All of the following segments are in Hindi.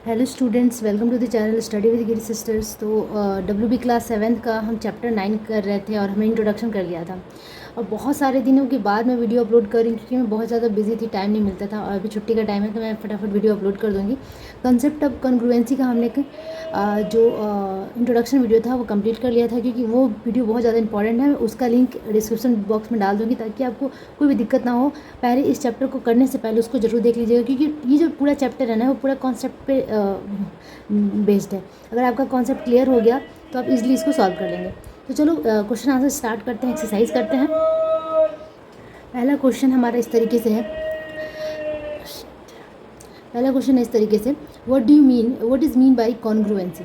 Hello students, welcome to the channel study with Giri sisters. तो WB क्लास 7 का हम चैप्टर 9 कर रहे थे और हमने इंट्रोडक्शन कर लिया था। और बहुत सारे दिनों के बाद मैं वीडियो अपलोड कर रही हूँ क्योंकि मैं बहुत ज़्यादा बिजी थी, टाइम नहीं मिलता था। और अभी छुट्टी का टाइम है तो मैं फटाफट वीडियो अपलोड कर दूँगी। कंसेप्ट ऑफ कॉन्ग्रुएंसी का हमने जो इंट्रोडक्शन वीडियो था वो कंप्लीट कर लिया था, क्योंकि वो वीडियो बहुत ज़्यादा इंपॉर्टेंट है। उसका लिंक डिस्क्रिप्शन बॉक्स में डाल दूँगी ताकि आपको कोई भी दिक्कत ना हो। पहले इस चैप्टर को करने से पहले उसको जरूर देख लीजिएगा, क्योंकि ये जो पूरा चैप्टर है ना वो पूरा कॉन्सेप्ट पे बेस्ड है। अगर आपका कॉन्सेप्ट क्लियर हो गया तो आप इजीली इसको सॉल्व कर लेंगे। तो चलो क्वेश्चन आंसर स्टार्ट करते हैं, एक्सरसाइज करते हैं। पहला क्वेश्चन हमारा इस तरीके से है। पहला क्वेश्चन है इस तरीके से, what is mean by congruency?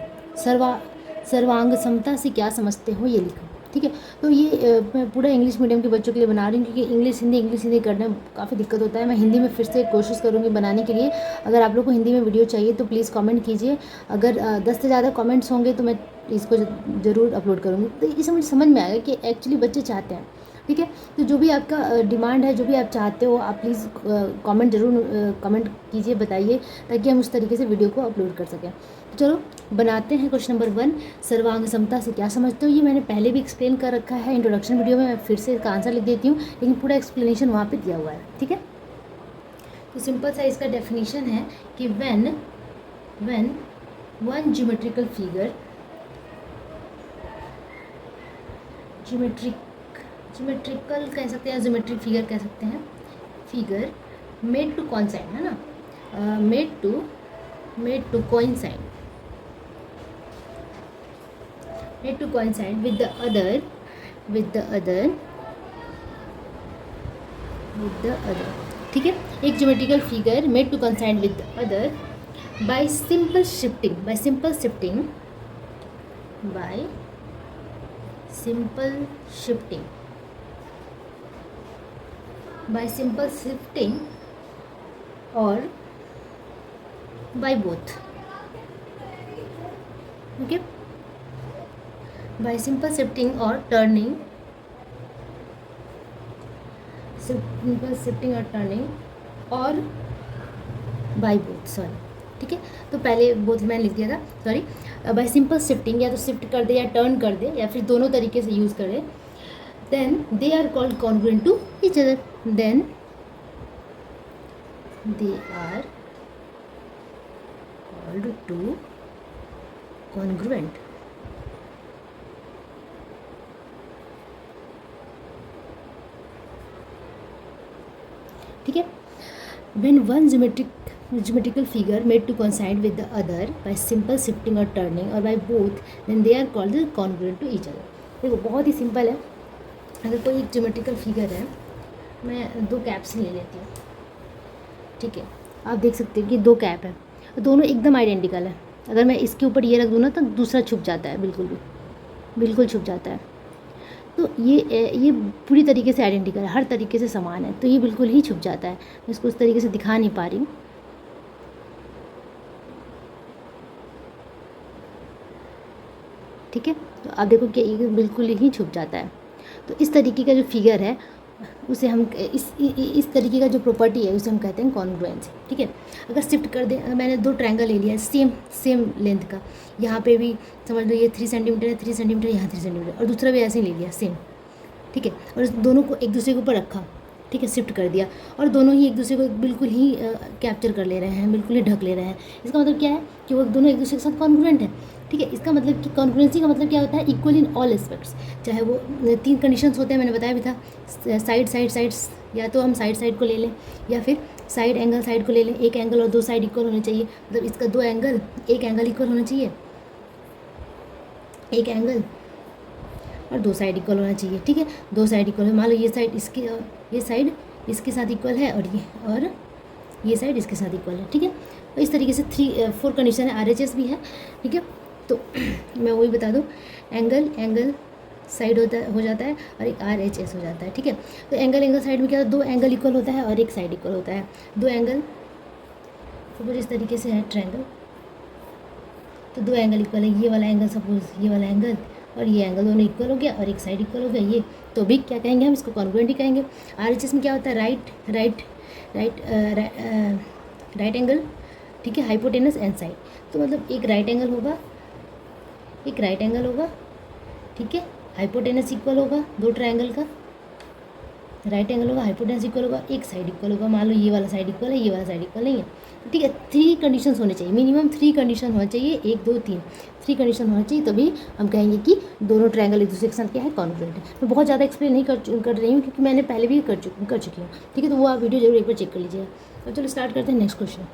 सर्वांग समता से क्या समझते हो, ये लिखो। ठीक है, तो ये मैं पूरा इंग्लिश मीडियम के बच्चों के लिए बना रही हूँ, क्योंकि इंग्लिश हिंदी करने में काफ़ी दिक्कत होता है। मैं हिंदी में फिर से कोशिश करूँगी बनाने के लिए। अगर आप लोग को हिंदी में वीडियो चाहिए तो प्लीज़ कमेंट कीजिए। अगर 10 से ज़्यादा कमेंट्स होंगे तो मैं इसको ज़रूर अपलोड करूँगी। तो इसे मुझे समझ में आएगा कि एक्चुअली बच्चे चाहते हैं। ठीक है, तो जो भी आपका डिमांड है, जो भी आप चाहते हो, आप प्लीज़ कमेंट ज़रूर कमेंट कीजिए, बताइए, ताकि हम उस तरीके से वीडियो को अपलोड कर सकें। तो चलो बनाते हैं क्वेश्चन नंबर 1। सर्वांग समता से क्या समझते हो? ये मैंने पहले भी एक्सप्लेन कर रखा है इंट्रोडक्शन वीडियो में। मैं फिर से इसका आंसर लिख देती हूँ, लेकिन पूरा एक्सप्लेनेशन वहाँ पर दिया हुआ है। ठीक है, तो सिंपल सा इसका डेफिनेशन है कि when one geometrical figure geometrical कह सकते हैं, ज्योमेट्रिक फिगर कह सकते हैं, फिगर मेड टू कोइंसाइड, है ना, made to coincide with the other. ठीक है, एक geometrical figure made to coincide with the other by simple shifting और by both. Okay, by simple shifting or turning, और by both, सॉरी। ठीक है, तो पहले बोथ मैंने लिख दिया था, सॉरी। बाय सिंपल शिफ्टिंग, या तो शिफ्ट कर दे या टर्न कर दे या फिर दोनों तरीके से यूज़ कर दे, then they are called congruent to each other. Then they are called to congruent। ठीक है, when one geometrical figure made to coincide with the other by simple shifting or turning or by both, then they are called congruent to each other। देखो बहुत ही सिंपल है। अगर कोई एक ज्योमेट्रिकल फिगर है, मैं 2 कैप्स ले लेती हूँ। ठीक है, आप देख सकते हैं कि 2 कैप है, दोनों एकदम आइडेंटिकल है। अगर मैं इसके ऊपर ये रख दूँ ना तो दूसरा छुप जाता है, बिल्कुल छुप जाता है। तो ये पूरी तरीके से आइडेंटिकल है, हर तरीके से समान है, तो ये बिल्कुल ही छुप जाता है। मैं इसको उस तरीके से दिखा नहीं पा रही हूँ। ठीक है, तो आप देखो कि ये बिल्कुल ही छुप जाता है। तो इस तरीके का जो फिगर है उसे हम इस तरीके का जो प्रॉपर्टी है उसे हम कहते हैं कॉन्ग्रुएंसी। ठीक है, अगर शिफ्ट कर दें, मैंने 2 ट्रायंगल ले लिया है सेम लेंथ का, यहाँ पे भी समझ लो ये 3 सेंटीमीटर है, 3 सेंटीमीटर, यहाँ 3 सेंटीमीटर, और दूसरा भी ऐसे ही ले लिया सेम। ठीक है, और दोनों को एक दूसरे के ऊपर रखा, ठीक है, शिफ्ट कर दिया, और दोनों ही एक दूसरे को बिल्कुल ही कैप्चर कर ले रहे हैं, बिल्कुल ही ढक ले रहे हैं। इसका मतलब क्या है कि वो दोनों एक दूसरे के साथ कॉन्ग्रुएंट है। ठीक है, इसका मतलब कि कॉन्ग्रुएंसी का मतलब क्या होता है? Equal in all aspects. चाहे वो 3 कंडीशंस होते हैं, मैंने बताया भी था, साइड्स, या तो हम साइड को ले लें, या फिर साइड को ले लें। एक एंगल और 2 साइड इक्वल होने चाहिए, मतलब इसका 2 एंगल, एक एंगल इक्वल होना चाहिए, एक एंगल और 2 साइड इक्वल होना चाहिए। ठीक है, 2 साइड इक्वल है, मान लो ये साइड इसके साथ इक्वल है, और ये साइड इसके साथ इक्वल है। ठीक है, तो इस तरीके से 4 कंडीशन है, RHS भी है। ठीक है, तो मैं वही बता दूँ, एंगल साइड हो जाता है और एक RHS हो जाता है। ठीक है, तो एंगल साइड में क्या होता है? 2 एंगल इक्वल होता है और एक साइड इक्वल होता है। 2 एंगल सपोज इस तरीके से है ट्रायंगल, तो 2 एंगल इक्वल है। ये वाला एंगल, सपोज ये वाला एंगल और ये एंगल दोनों इक्वल हो गया और एक साइड इक्वल हो गया, ये तो भी क्या कहेंगे हम? इसको कॉन्ग्रुएंट ही कहेंगे। RHS में क्या होता है? राइट एंगल ठीक है, हाइपोटेनस एंड साइड। तो मतलब एक राइट एंगल होगा, एक राइट एंगल होगा, ठीक है, हाइपोटेनस इक्वल होगा दो ट्रायंगल का, राइट एंगल होगा, हाइपोटेनस इक्वल होगा, एक साइड इक्वल होगा। मान लो ये वाला साइड इक्वल है, ये वाला साइड इक्वल नहीं है, ठीक है। थ्री कंडीशंस होने चाहिए, मिनिमम थ्री कंडीशन होना चाहिए, एक दो तीन, थ्री कंडीशन होना चाहिए, तभी हम कहेंगे कि दोनों ट्रायंगल एक दूसरे के साथ क्या है, कॉन्ग्रुएंट है। मैं बहुत ज़्यादा एक्सप्लेन नहीं कर रही हूँ क्योंकि मैंने पहले भी कर चुकी हूँ, ठीक है। तो वो आप वीडियो जरूर एक बार चेक कर लीजिएगा। अब चलो स्टार्ट करते हैं नेक्स्ट क्वेश्चन।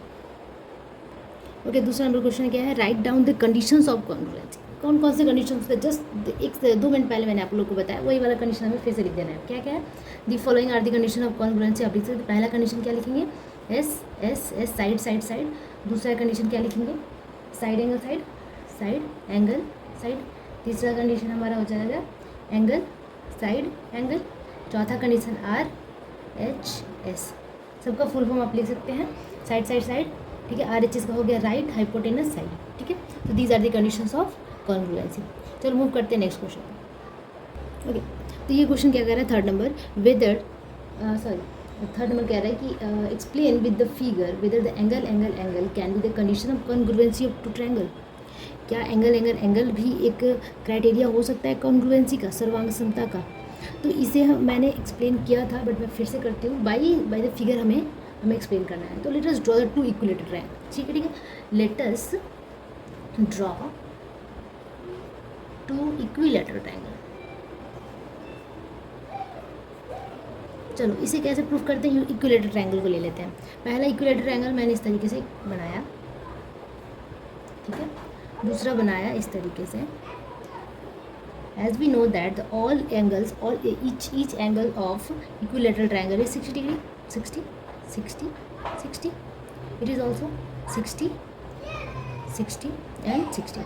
ओके, दूसरा नंबर क्वेश्चन क्या है, write down the conditions of congruency. कौन कौन से कंडीशन थे, जस्ट एक से 2 मिनट पहले मैंने आप लोग को बताया, वही वाला कंडीशन हमें फिर से लिख देना है। क्या क्या है, the following are the condition of congruency. आप लिख सकते हैं, पहला कंडीशन क्या लिखेंगे, S S S, side side side. दूसरा कंडीशन क्या लिखेंगे, side angle side, side angle side. तीसरा कंडीशन हमारा हो जाएगा एंगल साइड एंगल। चौथा कंडीशन आर एच एस, सबका फुल फॉर्म आप लिख सकते हैं, साइड साइड साइड, ठीक है। आर एच एस का हो गया राइट हाइपोटेनस साइड, ठीक है। तो these are the conditions of congruency. चलो मूव करते हैं नेक्स्ट क्वेश्चन। ओके, तो ये क्वेश्चन क्या कह रहा है, third number, whether third number कह रहा है कि explain with the figure whether the angle angle angle can be the condition of congruency of two triangle. क्या एंगल एंगल एंगल भी एक क्राइटेरिया हो सकता है कॉन्ग्रुएंसी का, सर्वांग समता का। तो इसे मैंने एक्सप्लेन किया था, बट मैं फिर से करती हूँ, बाय द फिगर हमें एक्सप्लेन करना है। तो let us draw the two equilateral triangle, ठीक है, ठीक है। Let us draw two equilateral triangle. चलो इसे कैसे प्रूव करते हैं, इक्विलेटरल ट्रायंगल को ले लेते हैं। पहला इक्विलेटरल ट्रायंगल मैंने इस तरीके से बनाया, ठीक है। दूसरा बनाया इस तरीके से। As we know that the all angles, all each angle of equilateral triangle is 60 degree, 60 60 60, it is also 60 60 and 60,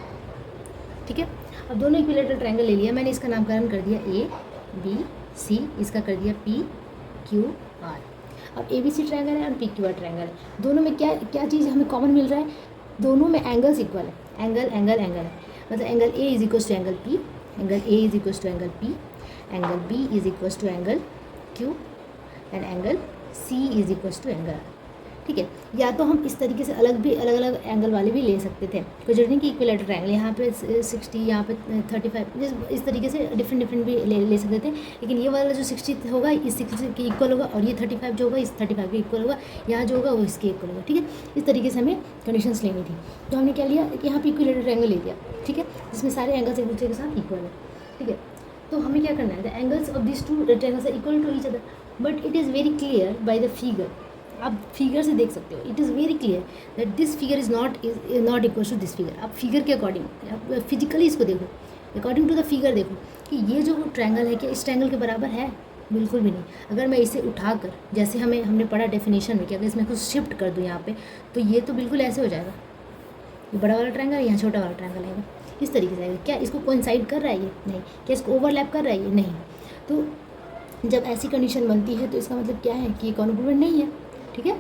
ठीक है। अब दोनों इक्विलेटरल ट्रायंगल ले लिया मैंने, इसका नामकरण कर दिया ए बी सी, इसका कर दिया पी क्यू आर। अब ए बी सी ट्रायंगल है और पी क्यू आर ट्रायंगल है, दोनों में क्या क्या चीज़ हमें कॉमन मिल रहा है, दोनों में एंगल्स इक्वल है, एंगल एंगल एंगल है। मतलब angle A is equal to angle P, angle A is equal to angle P, angle B is equal to angle Q and angle C is equal to angle R, ठीक है। या तो हम इस तरीके से अलग अलग एंगल वाले भी ले सकते थे, कोई जरूरी नहीं कि इक्विलेटरल ट्रायंगल यहाँ पे 60, यहाँ पे 35, इस तरीके से डिफरेंट भी ले सकते थे। लेकिन ये वाला जो 60 होगा इस 60 के इक्वल होगा, और ये 35 जो होगा इस 35 के इक्वल होगा, यहाँ जो होगा वो इसके इक्वल होगा, ठीक है। इस तरीके से हमें कंडीशंस लेनी थी। तो हमने क्या लिया कि यहाँ पे इक्विलेटरल ट्रायंगल ले लिया, ठीक है, जिसमें सारे एंगल्स एक दूसरे के साथ इक्वल है, ठीक है। तो हमें क्या करना है, the angles of this two triangles are equal to each other, but it is very clear by the figure. आप फिगर से देख सकते हो, it is very clear that this figure is not equal to this figure. आप फिगर के अकॉर्डिंग, आप फिजिकली इसको देखो, अकॉर्डिंग टू द फिगर देखो कि ये जो ट्रायंगल है क्या इस ट्रायंगल के बराबर है, बिल्कुल भी नहीं। अगर मैं इसे उठाकर, जैसे हमने पढ़ा डेफिनेशन में कि अगर इसमें कुछ शिफ्ट कर दूँ यहाँ पे, तो ये तो बिल्कुल ऐसे हो जाएगा, ये बड़ा वाला ट्रायंगल, यहाँ छोटा वाला ट्रायंगल आएगा, इस तरीके से आएगा। क्या इसको कोइंसाइड कर रहा है ये, नहीं। क्या इसको ओवरलैप कर रहा है ये, नहीं। तो जब ऐसी कंडीशन बनती है तो इसका मतलब क्या है कि ये कॉन्ग्रुएंट नहीं है, ठीक है।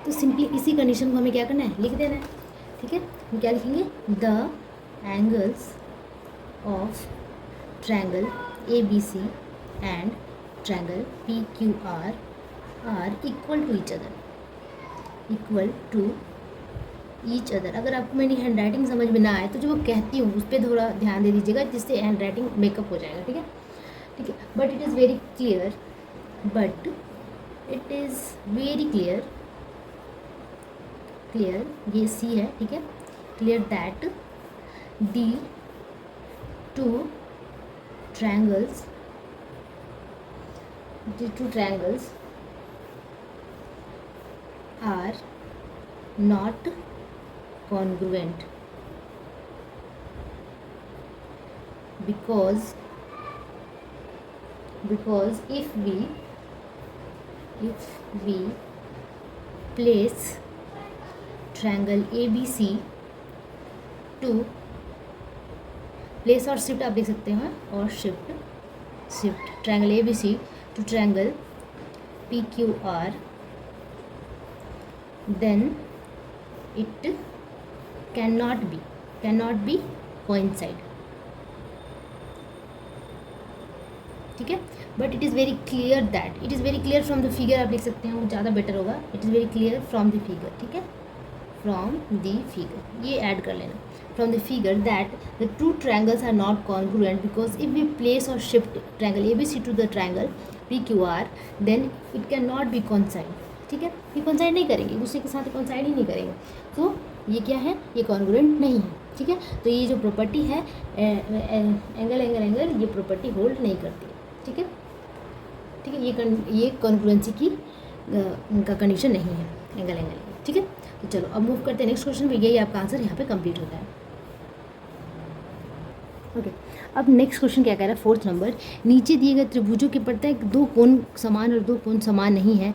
तो सिंपली इसी कंडीशन को हमें क्या करना है, लिख देना है, ठीक है। हम क्या लिखेंगे, the angles of triangle A B C and triangle P Q R equal to each other, equal to each other. अगर आपको मेरी हैंड राइटिंग समझ में ना आए तो जो मैं कहती हूँ उस पर थोड़ा ध्यान दे दीजिएगा, जिससे हैंड राइटिंग मेकअप हो जाएगा, ठीक है, ठीक है। But it is very clear, but it is very clear, ये सी है, ठीक है, clear that the two triangles are not congruent because if we place triangle ABC to place और shift आप देख सकते हैं, और shift triangle ABC to triangle PQR, then it cannot be coincide, ठीक है। But it is very clear that, it is very clear from the figure, आप लिख सकते हैं, वो ज़्यादा बेटर होगा, it is very clear from the figure, ठीक है। फ्रॉम द फिगर, ये ऐड कर लेना, from the figure that the two triangles are not congruent because if we place or shift triangle A B C to the triangle P Q R then it can not be कॉन्साइड। ठीक है, ये कॉन्साइड नहीं करेंगे, एक दूसरे के साथ कॉन्साइड ही नहीं करेंगे, तो ये क्या है, ये कॉन्ग्रुएंट नहीं है। ठीक है, तो ये जो प्रॉपर्टी है एंगल एंगल एंगल, ये प्रॉपर्टी होल्ड नहीं करती है। ठीक है, ठीक है, ये कॉन्ग्रुएंसी की का कंडीशन नहीं है एंगल एंगल। ठीक है, तो चलो अब मूव करते हैं नेक्स्ट क्वेश्चन पे, यही आपका आंसर यहाँ पे कंप्लीट होता है। ओके, अब नेक्स्ट क्वेश्चन क्या कह रहा है, फोर्थ नंबर, नीचे दिए गए त्रिभुजों के प्रत्येक दो कोण समान और दो कोण समान नहीं है,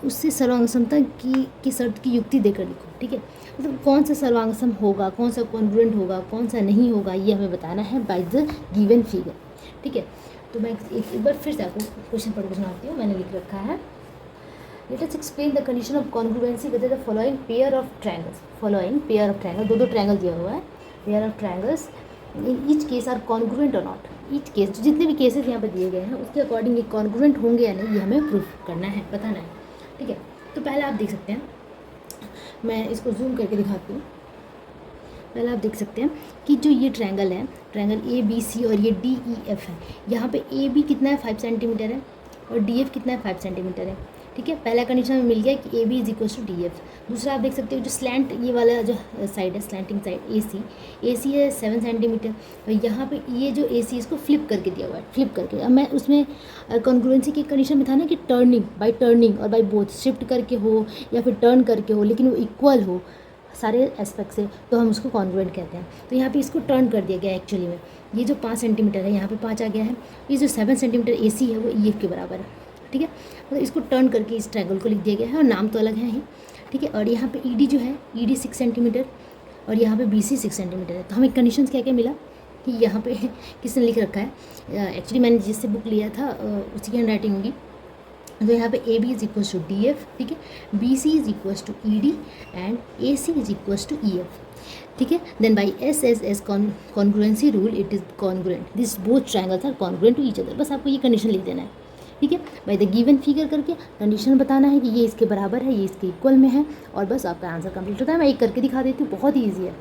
उससे सर्वांग समता की शर्त की युक्ति देकर लिखो। ठीक है, मतलब कौन सा सर्वांग सम होगा, कौन सा कॉन्ग्रुएंट होगा, कौन सा नहीं होगा, ये हमें बताना है बाय द गिवन फिगर। ठीक है, तो मैं एक बार फिर से आपको क्वेश्चन पढ़ के सुनाती हूँ, मैंने लिख रखा है, let us explain the condition of congruency with the following pair of triangles. Following pair of triangle, दो ट्रायंगल दिया हुआ है, pair of triangles in each case are congruent और नॉट। ईच केस, जितने भी केसेस यहाँ पे दिए गए हैं उसके अकॉर्डिंग ये कॉन्ग्रुएंट होंगे या नहीं, ये हमें प्रूफ करना है, बताना है। ठीक है, तो पहले आप देख सकते हैं, मैं इसको जूम करके दिखाती हूँ। पहले आप देख सकते हैं कि जो ये ट्रायंगल है, ट्रायंगल ए बी सी और ये डी ई एफ है, यहाँ पे ए बी कितना है 5 सेंटीमीटर है और डी एफ कितना है 5 सेंटीमीटर है। ठीक है, पहला कंडीशन हमें मिल गया कि A B is equal to D F. दूसरा आप देख सकते हो जो स्लैंट, ये वाला जो साइड है स्लैंटिंग साइड ए सी है 7 सेंटीमीटर, और यहाँ पे ये जो ए सी इसको फ्लिप करके दिया हुआ है, फ्लिप करके। अब मैं उसमें कॉन्ग्रुएंसी की कंडीशन में था ना कि टर्निंग और बाई बोथ, शिफ्ट करके हो या फिर टर्न करके हो, लेकिन वो इक्वल हो सारे एस्पेक्ट से, तो हम उसको कॉन्ग्रुएंट कहते हैं। तो यहाँ पे इसको टर्न कर दिया गया है एक्चुअली में, ये जो 5 सेंटीमीटर है यहाँ पे 5 आ गया है, ये जो 7 सेंटीमीटर ए सी है वो ई एफ के बराबर है। ठीक है, मतलब इसको टर्न करके इस ट्रायंगल को लिख दिया गया है और नाम तो अलग है ही। ठीक है, और यहाँ पे ई डी जो है, ई डी 6 सेंटीमीटर और यहाँ पे बी सी 6 सेंटीमीटर है। तो हमें कंडीशंस क्या क्या मिला कि यहाँ पे किसने लिख रखा है, एक्चुअली मैंने जिससे बुक लिया था उसी की हैंड राइटिंग होगी। तो यहाँ पे A B is equals to D F, ठीक है, B C is equals to E D and A C is equals to E F. ठीक है, then by S S S congruency rule it is congruent, this both triangles are congruent to each other. बस आपको ये कंडीशन लिख देना है। ठीक है, बाई द गिवन फिगर करके कंडीशन बताना है कि ये इसके बराबर है, ये इसके इक्वल में है, और बस आपका आंसर कंप्लीट होता है। मैं एक करके दिखा देती हूँ, बहुत ही ईजी है।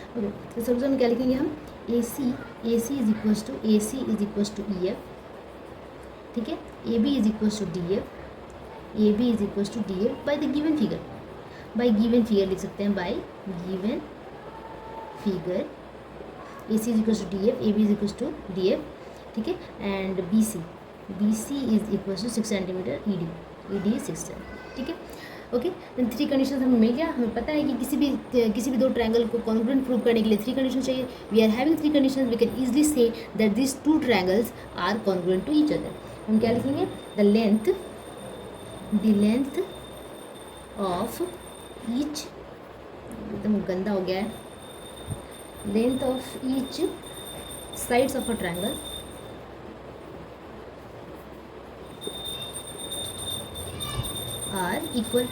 ओके, तो सॉल्यूशन में क्या लिखेंगे हम, A C is equals to E F. ठीक है, A B is equals to D F, A B is equals to D F by the given figure. By given figure लिख सकते हैं, by given figure A C is equals to D F, A B is equals to D F. ठीक है, and B C is equals to 6 centimetre, E D 6। ठीक है, ओके, देन 3 कंडीशन हमें मिल गया। हमें पता है कि किसी भी दो ट्रायंगल को कॉन्ग्रुएंट प्रूव करने के लिए 3 कंडीशन चाहिए। We are having 3 condition, we can easily say that this 2 triangles are congruent to each other. हम क्या लिखेंगे, द लेंथ ऑफ ईच, एकदम गंदा हो गया है, length of each sides of a triangle are equal,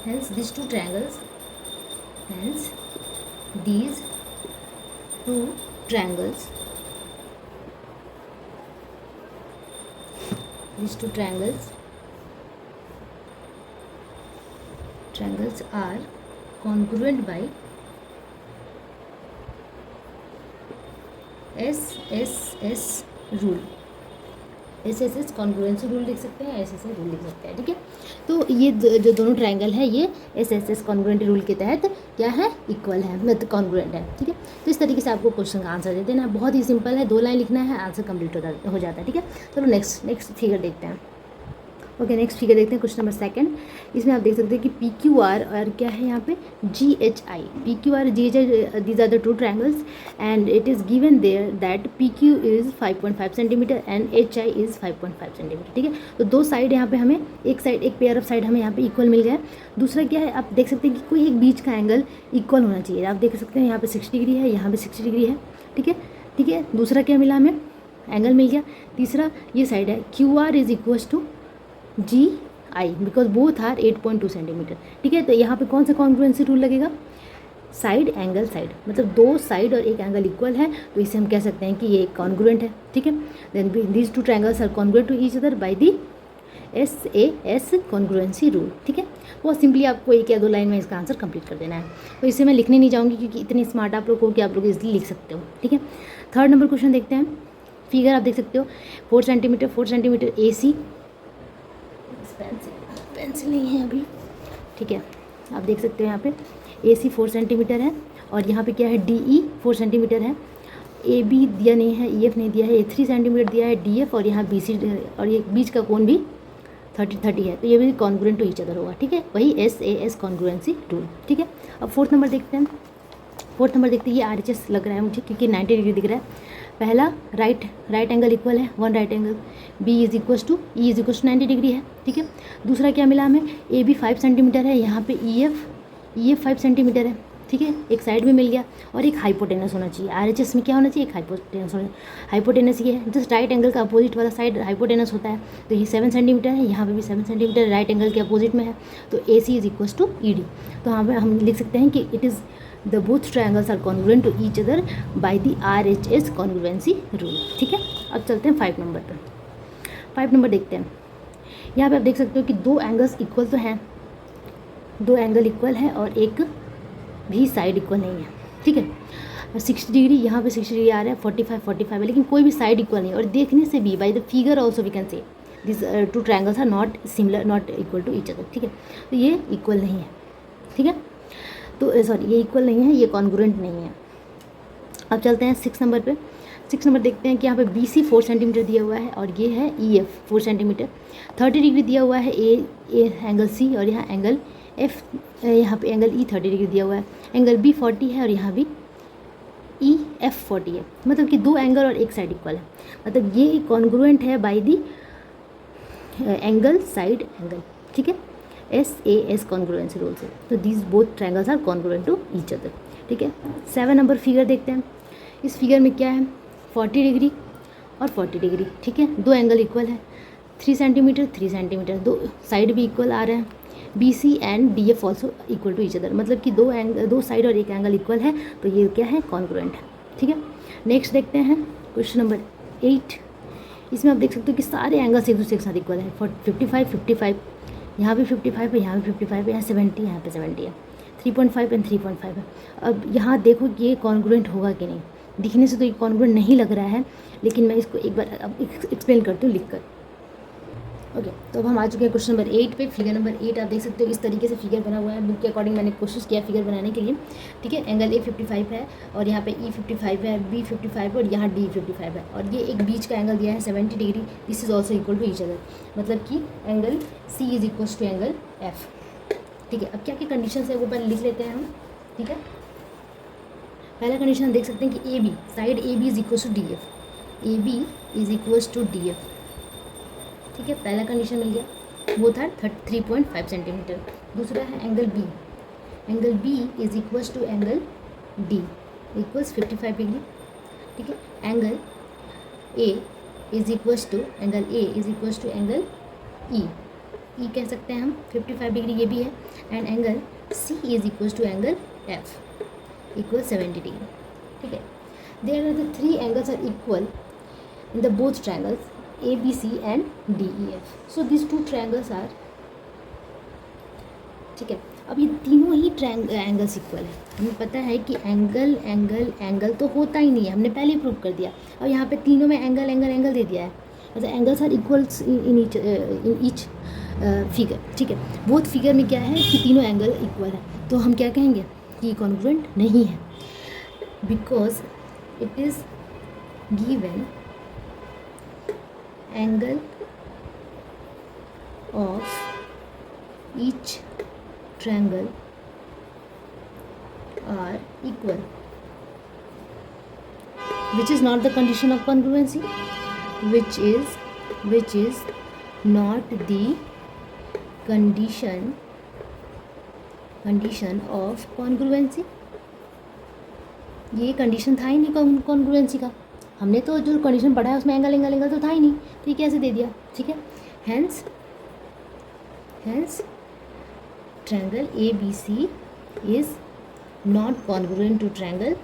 hence these two triangles are congruent by SSS rule. SSS congruency rule लिख सकते हैं, SSS रूल लिख सकते हैं। ठीक है, तो ये जो दोनों ट्रायंगल है ये SSS कॉन्ग्रुएंट रूल के तहत क्या है, इक्वल है, मतलब कॉन्ग्रुएंट है। ठीक है, तो इस तरीके से आपको क्वेश्चन का आंसर दे देना है, बहुत ही सिंपल है, 2 लाइन लिखना है, आंसर कंप्लीट हो जाता है। ठीक है, चलो नेक्स्ट फिगर देखते हैं। ओके, नेक्स्ट फिगर देखते हैं, क्वेश्चन नंबर 2। इसमें आप देख सकते हैं कि पी क्यू आर और क्या है यहाँ पे G H I, P Q R G H I, these are the 2 triangles and it is given there that P Q is 5.5 centimetre and H I is 5.5 centimetre. ठीक है, तो 2 साइड यहाँ पे हमें एक पेयर ऑफ साइड हमें यहाँ पे इक्वल मिल गया है। दूसरा क्या है, आप देख सकते हैं कि कोई एक बीच का एंगल इक्वल होना चाहिए। आप देख सकते हैं यहाँ पे 60 डिग्री है, यहाँ पे 60 डिग्री है। ठीक है, दूसरा क्या मिला, हमें एंगल मिल गया। तीसरा ये साइड है Q R is equals to G I because both are 8.2 centimetre. ठीक है, तो यहाँ पे कौन सा कॉन्ग्रुएंसी रूल लगेगा, साइड एंगल साइड, मतलब दो साइड और एक एंगल इक्वल है तो इसे हम कह सकते हैं कि ये कॉन्ग्रुएंट है, ठीक है। Then these two triangles are congruent to each other by the SAS congruency rule, ठीक है। बहुत सिंपली आपको एक या दो लाइन में इसका आंसर कंप्लीट कर देना है, तो इसे मैं लिखने नहीं जाऊँगी क्योंकि इतने स्मार्ट आप लोग हो कि आप लोग इजीली लिख सकते हो, ठीक है। थर्ड नंबर क्वेश्चन देखते हैं। फिगर आप देख सकते हो 4 सेंटीमीटर AC, पेंसिल नहीं है अभी, ठीक है। आप देख सकते हो यहाँ पे AC 4 सेंटीमीटर है और यहाँ पे क्या है DE 4 सेंटीमीटर है, AB दिया नहीं है, EF नहीं दिया है, 3 सेंटीमीटर दिया है DF, और यहाँ BC और ये बीच का कोण भी 30 है, तो ये भी कॉन्ग्रुएंट टू ईच अदर होगा, ठीक है। वही SAS कॉन्ग्रुएंसी रूल, ठीक है। अब फोर्थ नंबर देखते हैं। ये RHS लग रहा है मुझे क्योंकि 90 डिग्री दिख रहा है। पहला राइट एंगल इक्वल है, one right angle, B is equal to E is equal to 90 degree है, ठीक है। दूसरा क्या मिला हमें, AB 5 सेंटीमीटर है, यहाँ पे EF 5 सेंटीमीटर है, ठीक है। एक साइड में मिल गया और एक हाइपोटेनस होना चाहिए। RHS में क्या होना चाहिए, एक हाइपोटेनस ये है, जस्ट राइट एंगल का अपोजिट वाला साइड हाइपोटेनस होता है, तो ये 7 सेंटीमीटर है, यहाँ पे भी 7 सेंटीमीटर राइट एंगल के अपोजिट में है, तो AC is equal to ED। तो यहाँ पे हम लिख सकते हैं कि it is the both triangles are congruent to each other by the RHS congruency rule, ठीक है। अब चलते हैं 5 नंबर पर। 5 नंबर देखते हैं। यहाँ पे आप देख सकते हो कि दो एंगल्स इक्वल तो हैं, दो एंगल इक्वल है और एक भी साइड इक्वल नहीं है, ठीक है। 60 डिग्री, यहाँ पे 60 डिग्री आ रहा है, 45 है, लेकिन कोई भी साइड इक्वल नहीं है। और देखने से भी by the figure also we can say this two triangles are not similar, not equal to each other, ठीक है। तो ये इक्वल नहीं है, ठीक है। तो सॉरी, ये इक्वल नहीं है, ये कॉन्ग्रुएंट नहीं है। अब चलते हैं 6 नंबर पे। 6 नंबर देखते हैं कि यहाँ पे BC 4 सेंटीमीटर दिया हुआ है और ये है EF 4 सेंटीमीटर। 30 डिग्री दिया हुआ है ए एंगल C, और यहाँ एंगल F, यहाँ पे एंगल E 30 डिग्री दिया हुआ है, एंगल B 40 है और यहाँ भी EF 40 है। मतलब कि दो एंगल और एक साइड इक्वल है, मतलब ये कॉन्ग्रुएंट है by the angle side angle, ठीक है। SAS कॉन्ग्रुएंसी रूल से, तो these both triangles are congruent to each other, ठीक है। 7 नंबर फिगर देखते हैं। इस फिगर में क्या है, 40 डिग्री और 40 डिग्री, ठीक है। दो एंगल इक्वल है, 3 सेंटीमीटर, दो साइड भी इक्वल आ रहे हैं। BC and DF also equal to each other, मतलब कि दो साइड और एक एंगल इक्वल है, तो ये क्या है, कॉन्ग्रुएंट है, ठीक है। नेक्स्ट देखते हैं क्वेश्चन नंबर 8। इसमें आप देख सकते हो कि सारे एंगल्स एक दूसरे के साथ इक्वल है। 55, यहाँ भी 55 है, यहाँ भी 55 है, यहाँ 70, यहाँ पे 70 है, 3.5 एंड 3.5 है। अब यहाँ देखो कि ये कॉन्ग्रुएंट होगा कि नहीं, दिखने से तो ये कॉन्ग्रुएंट नहीं लग रहा है, लेकिन मैं इसको एक बार अब एक्सप्लेन करती हूँ लिख कर। ओके, तो अब हम आ चुके हैं क्वेश्चन नंबर 8 पे। फिगर नंबर 8 आप देख सकते हो इस तरीके से फिगर बना हुआ है। बुक के अकॉर्डिंग मैंने कोशिश किया फिगर बनाने के लिए, ठीक है। एंगल A 55 है और यहाँ पे E 55 है, B 55 है और यहाँ D 55 है, और ये एक बीच का एंगल दिया है 70 degree. This is also equal to each other, मतलब कि angle C is equal to angle F, ठीक है। अब क्या क्या कंडीशन है वो पहले लिख लेते हैं हम, ठीक है। पहला कंडीशन हम देख सकते हैं कि AB side AB is equal to DF, AB is equal to DF, ठीक है। पहला कंडीशन मिल गया, वो था 3.5 सेंटीमीटर। दूसरा है angle B is equals to angle D equals 55 degree, ठीक है। Angle A is equals to angle E कह सकते हैं हम, 55 डिग्री ये भी है। And angle C is equals to angle F equal 70 degree, ठीक है। There are the 3 angles are equal in the both triangles ABC and DEF. So these two triangles are, ठीक है। अब ये तीनों ही एंगल्स इक्वल है। हमें पता है कि एंगल तो होता ही नहीं है, हमने पहले ही प्रूव कर दिया। और यहाँ पे तीनों में एंगल दे दिया है, मतलब angles are equals in each figure, ठीक है। बोथ फिगर में क्या है कि तीनों एंगल इक्वल है, तो हम क्या कहेंगे कि कॉन्ग्रुएंट नहीं है, because it is given angle of each triangle are equal, which is not the condition of congruency, which is not the condition of congruency। ये कंडीशन था ही नहीं कॉन्ग्रुएंसी का, हमने तो जो कंडीशन पढ़ा है उसमें एंगल तो था ही नहीं, तो ये कैसे दे दिया, ठीक है। Hence triangle ABC is not congruent to triangle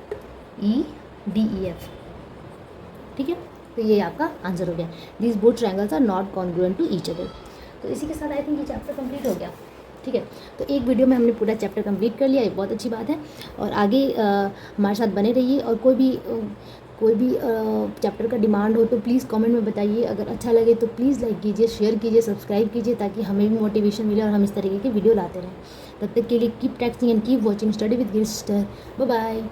EDEF। ठीक है, तो ये आपका आंसर हो गया। These both triangles are not congruent to each other. तो इसी के साथ आई थिंक ये चैप्टर कंप्लीट हो गया। ठीक है, तो एक वीडियो में हमने पूरा चैप्टर कंप्लीट कर लिया, ये बहुत अच्छी बात है। और आगे हमारे साथ बने रहिए, और कोई भी चैप्टर का डिमांड हो तो प्लीज़ कमेंट में बताइए। अगर अच्छा लगे तो प्लीज़ लाइक कीजिए, शेयर कीजिए, सब्सक्राइब कीजिए, ताकि हमें भी मोटिवेशन मिले और हम इस तरीके की वीडियो लाते रहें। तब तक के लिए keep taxing and keep watching study with Gill sister. Bye bye.